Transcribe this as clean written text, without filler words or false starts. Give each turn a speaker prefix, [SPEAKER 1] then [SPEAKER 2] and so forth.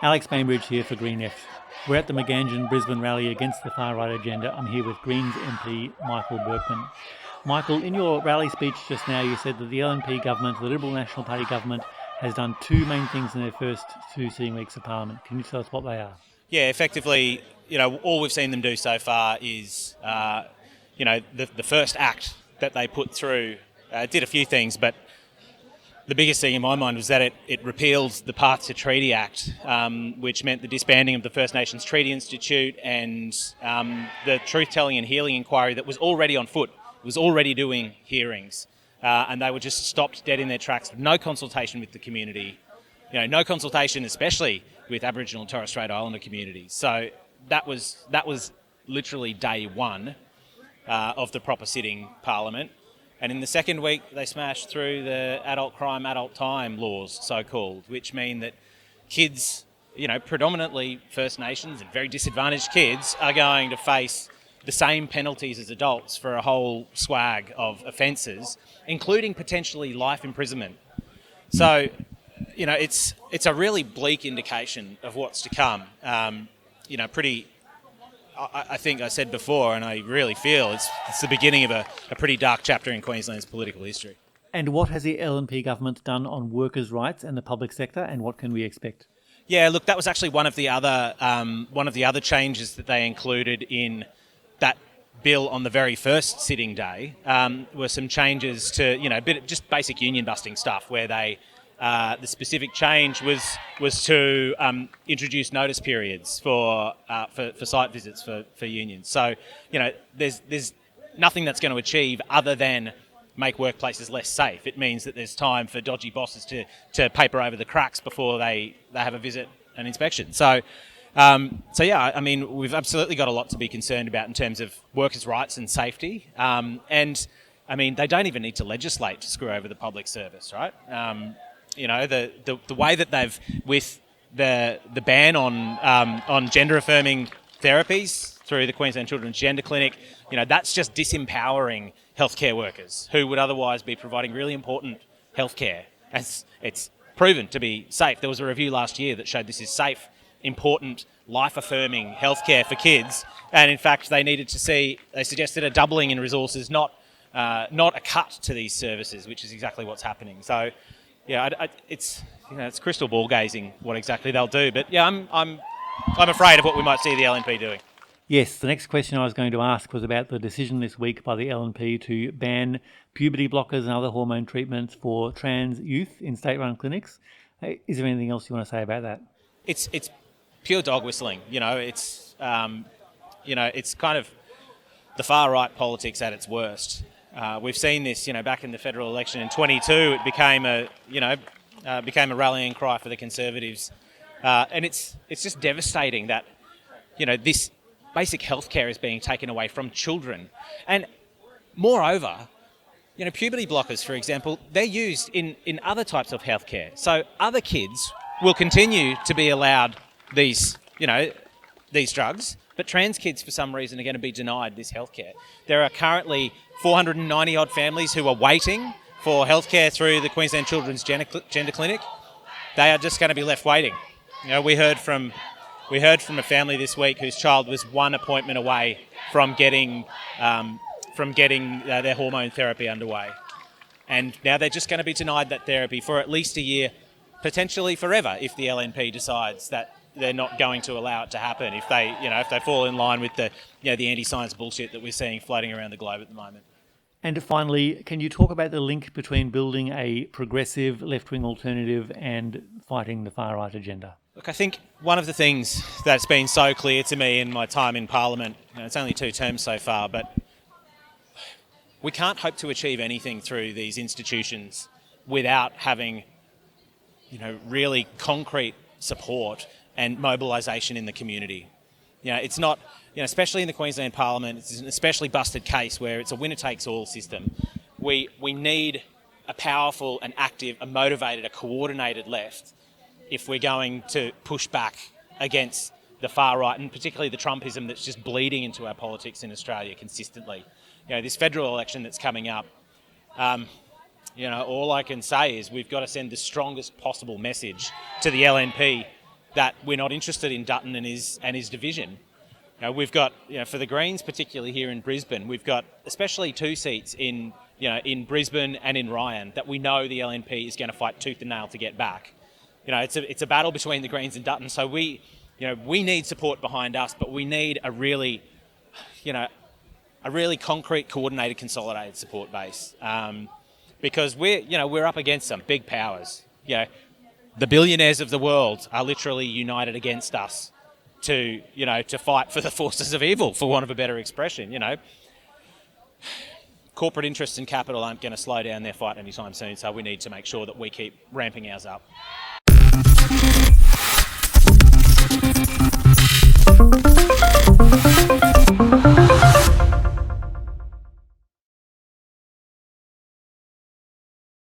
[SPEAKER 1] Alex Bainbridge here for Green Left. We're at the Magan-djin Brisbane rally against the far-right agenda. I'm here with Greens MP Michael Berkman. Michael, in your rally speech just now, you said that the LNP government, the Liberal National Party government, has done two main things in their first two sitting weeks of Parliament. Can you tell us what they are?
[SPEAKER 2] Yeah, effectively, all we've seen them do so far is, the first act that they put through did a few things, but the biggest thing in my mind was that it repealed the Path to Treaty Act, which meant the disbanding of the First Nations Treaty Institute and the Truth-Telling and Healing Inquiry that was already on foot, was already doing hearings. And they were just stopped dead in their tracks, no consultation with the community, no consultation especially with Aboriginal and Torres Strait Islander communities. So that was literally day one of the proper sitting Parliament. And in the second week, they smashed through the adult crime, adult time laws, so-called, which mean that kids, predominantly First Nations and very disadvantaged kids, are going to face the same penalties as adults for a whole swag of offences, including potentially life imprisonment. So, it's a really bleak indication of what's to come. I think I said before, and I really feel it's the beginning of a pretty dark chapter in Queensland's political history.
[SPEAKER 1] And what has the LNP government done on workers' rights and the public sector, and what can we expect?
[SPEAKER 2] Yeah, look, that was actually one of the other changes that they included in that bill on the very first sitting day. Were some changes to just basic union busting stuff, where they the specific change was to introduce notice periods for site visits for unions. So there's nothing that's going to achieve other than make workplaces less safe. It means that there's time for dodgy bosses to paper over the cracks before they have a visit and inspection. So we've absolutely got a lot to be concerned about in terms of workers' rights and safety. They don't even need to legislate to screw over the public service, right? The way that they've, with the ban on gender affirming therapies through the Queensland Children's Gender Clinic, that's just disempowering healthcare workers who would otherwise be providing really important healthcare. It's proven to be safe. There was a review last year that showed this is safe, important, life-affirming healthcare for kids, and in fact they suggested a doubling in resources, not a cut to these services, which is exactly what's happening. So, yeah, it's crystal ball gazing what exactly they'll do, but yeah, I'm afraid of what we might see the LNP doing.
[SPEAKER 1] Yes, the next question I was going to ask was about the decision this week by the LNP to ban puberty blockers and other hormone treatments for trans youth in state-run clinics. Is there anything else you want to say about that?
[SPEAKER 2] It's pure dog whistling. It's kind of the far right politics at its worst. We've seen this, back in the federal election in 22. It became a rallying cry for the Conservatives, and it's just devastating that this basic healthcare is being taken away from children, and moreover, puberty blockers, for example, they're used in other types of healthcare. So other kids will continue to be allowed these drugs, but trans kids for some reason are going to be denied this healthcare. There are currently 490 odd families who are waiting for healthcare through the Queensland Children's Gender Clinic. They are just going to be left waiting. We heard from a family this week whose child was one appointment away from getting their hormone therapy underway, and now they're just going to be denied that therapy for at least a year, potentially forever, if the LNP decides that they're not going to allow it to happen, if they fall in line with the anti-science bullshit that we're seeing floating around the globe at the moment.
[SPEAKER 1] And finally, can you talk about the link between building a progressive left-wing alternative and fighting the far-right agenda?
[SPEAKER 2] Look, I think one of the things that's been so clear to me in my time in Parliament, it's only 2 terms so far, but we can't hope to achieve anything through these institutions without having, really concrete support and mobilisation in the community. It's not, especially in the Queensland Parliament, it's an especially busted case where it's a winner-takes-all system. We need a powerful, an active, a motivated, a coordinated left if we're going to push back against the far right, and particularly the Trumpism that's just bleeding into our politics in Australia consistently. This federal election that's coming up, all I can say is we've got to send the strongest possible message to the LNP that we're not interested in Dutton and his division. We've got, for the Greens, particularly here in Brisbane, we've got especially 2 seats in Brisbane and in Ryan that we know the LNP is going to fight tooth and nail to get back. It's a battle between the Greens and Dutton, so we need support behind us, but we need a really concrete, coordinated, consolidated support base, because we're up against some big powers. The billionaires of the world are literally united against us to fight for the forces of evil, for want of a better expression. Corporate interests and capital aren't going to slow down their fight anytime soon, so we need to make sure that we keep ramping ours up.